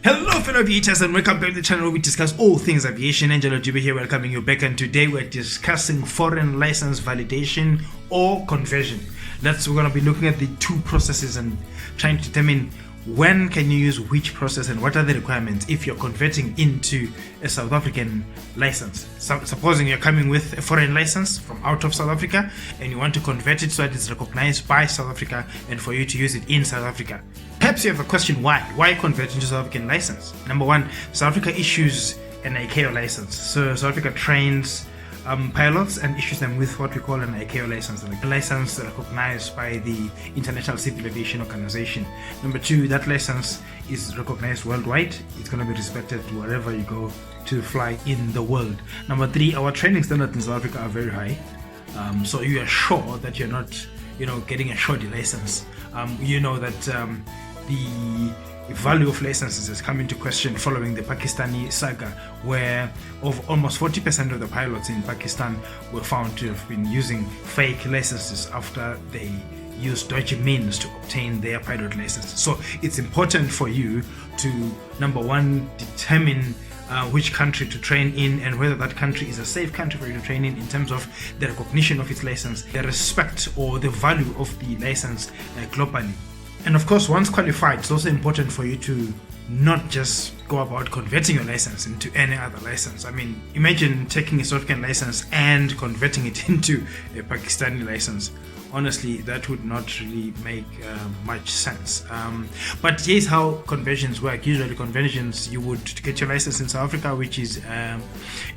Hello fellow aviators and welcome back to the channel where we discuss all things aviation. Angelo Dube here welcoming you back, and today we're discussing foreign license validation or conversion. We're going to be looking at the two processes and trying to determine when can you use which process and what are the requirements if you're converting into a South African license. Supposing you're coming with a foreign license from out of South Africa and you want to convert it so that it's recognized by South Africa and for you to use it in South Africa. Perhaps you have a question why? Why convert into South African license? Number one, South Africa issues an ICAO license. So South Africa trains pilots and issues them with what we call an ICAO license, a license recognized by the International Civil Aviation Organization. Number two, that license is recognized worldwide. It's going to be respected wherever you go to fly in the world. Number three, our training standards in South Africa are very high. So you are sure that you're not, getting a shoddy license. You know that the value of licenses has come into question following the Pakistani saga, where of almost 40% of the pilots in Pakistan were found to have been using fake licenses after they used dodgy means to obtain their pilot license. So it's important for you to, number one, determine which country to train in and whether that country is a safe country for you to train in terms of the recognition of its license, the respect or the value of the license globally. And of course, once qualified, it's also important for you to not just go about converting your license into any other license. I mean, imagine taking a South African license and converting it into a Pakistani license. Honestly, that would not really make much sense. But here's how conversions work. Usually conversions, you would get your license in South Africa, which is an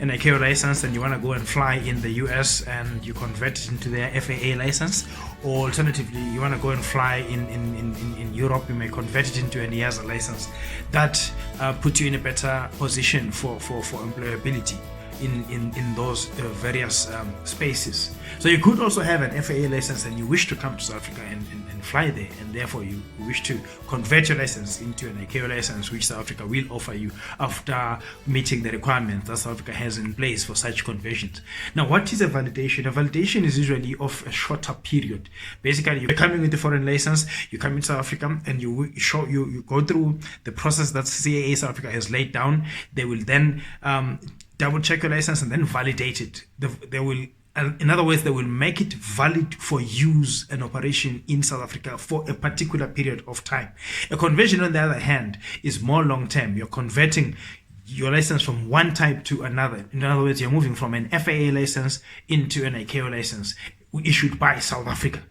ICAO license, and you want to go and fly in the US and you convert it into their FAA license. Or alternatively, you want to go and fly in Europe, you may convert it into an EASA license. That puts you in a better position for employability in those various spaces. So you could also have an FAA license and you wish to come to South Africa and fly there, and therefore you wish to convert your license into an ICAO license, which South Africa will offer you after meeting the requirements that South Africa has in place for such conversions. Now, what is a validation? A validation is usually of a shorter period. Basically, you're coming with a foreign license, you come in South Africa and you go through the process that CAA South Africa has laid down. They will then double check your license and then validate it. They will, in other words, they will make it valid for use and operation in South Africa for a particular period of time. A conversion, on the other hand, is more long-term. You're converting your license from one type to another. In other words, you're moving from an FAA license into an ICAO license issued by South Africa.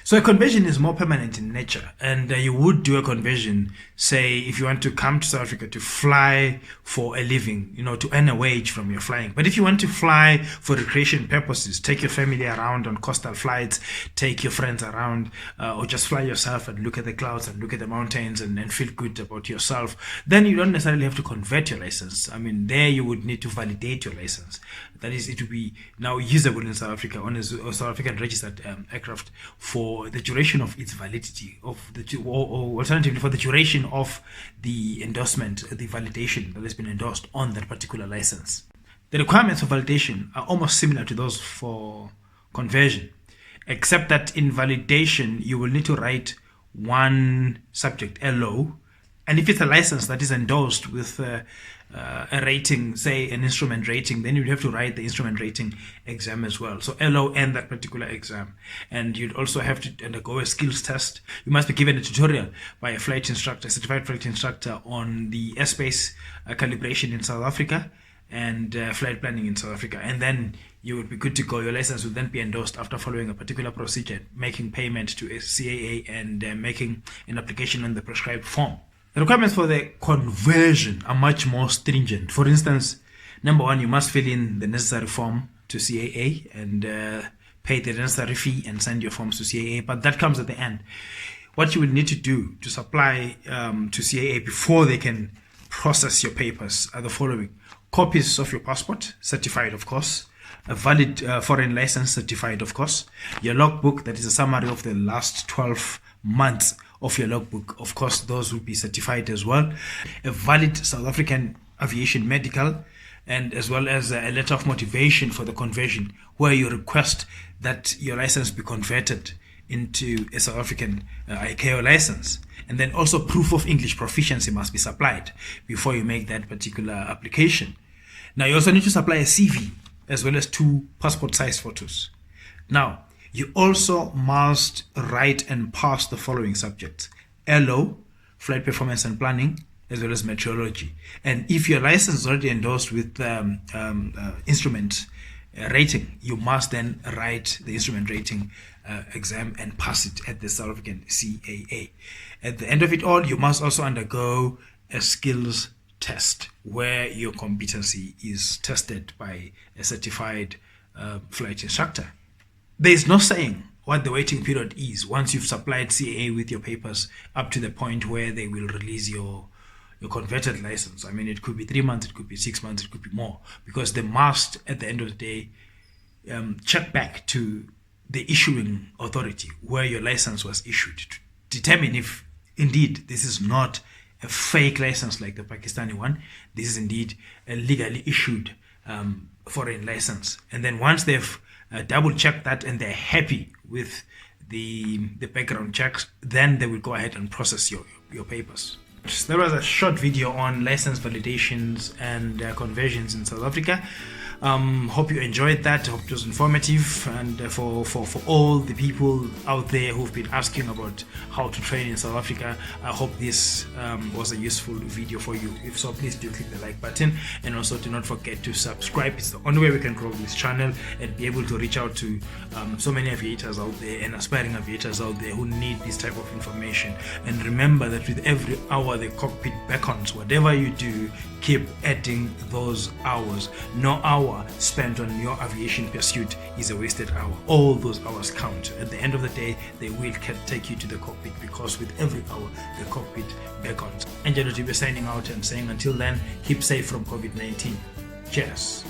So a conversion is more permanent in nature, and you would do a conversion, say, if you want to come to South Africa to fly for a living, to earn a wage from your flying. But if you want to fly for recreation purposes, take your family around on coastal flights, take your friends around, or just fly yourself and look at the clouds and look at the mountains and feel good about yourself, then you don't necessarily have to convert your license. I mean, there you would need to validate your license. That is, it will be now usable in South Africa on a South African registered aircraft for the duration of its validity, or alternatively for the duration of the endorsement, the validation that has been endorsed on that particular license. The requirements for validation are almost similar to those for conversion, except that in validation you will need to write one subject, LO, and if it's a license that is endorsed with a rating, say an instrument rating, then you'd have to write the instrument rating exam as well. So LO and that particular exam. And you'd also have to undergo a skills test. You must be given a tutorial by a flight instructor, a certified flight instructor, on the airspace calibration in South Africa and flight planning in South Africa. And then you would be good to go. Your license would then be endorsed after following a particular procedure, making payment to a CAA and making an application on the prescribed form. The requirements for the conversion are much more stringent. For instance, number one, you must fill in the necessary form to CAA and pay the necessary fee and send your forms to CAA, but that comes at the end. What you will need to do to supply to CAA before they can process your papers are the following: copies of your passport, certified of course, a valid foreign license, certified of course, your logbook, that is a summary of the last 12 months of your logbook, of course those will be certified as well, a valid South African aviation medical, and as well as a letter of motivation for the conversion, where you request that your license be converted into a South African ICAO license. And then also proof of English proficiency must be supplied before you make that particular application. Now you also need to supply a CV as well as 2 passport size photos. Now you also must write and pass the following subjects: LO, flight performance and planning, as well as meteorology. And if your license is already endorsed with instrument rating, you must then write the instrument rating exam and pass it at the South African CAA. At the end of it all, you must also undergo a skills test where your competency is tested by a certified flight instructor. There is no saying what the waiting period is once you've supplied CAA with your papers up to the point where they will release your converted license. I mean, it could be 3 months, it could be 6 months, it could be more, because they must, at the end of the day, check back to the issuing authority where your license was issued to determine if indeed this is not a fake license like the Pakistani one. This is indeed a legally issued foreign license. And then once they've double checked that and they're happy with the background checks, then they will go ahead and process your papers. So there was a short video on license validations and conversions in South Africa. Hope you enjoyed that. Hope it was informative, and for all the people out there who've been asking about how to train in South Africa, I hope this was a useful video for you. If so, please do click the like button, and also do not forget to subscribe. It's the only way we can grow this channel and be able to reach out to so many aviators out there and aspiring aviators out there who need this type of information. And remember that with every hour the cockpit beckons. Whatever you do, keep adding those hours. No hour spent on your aviation pursuit is a wasted hour. All those hours count. At the end of the day, they will take you to the cockpit, because with every hour the cockpit beckons. Angelo Jibe signing out and saying until then, keep safe from COVID-19. Cheers.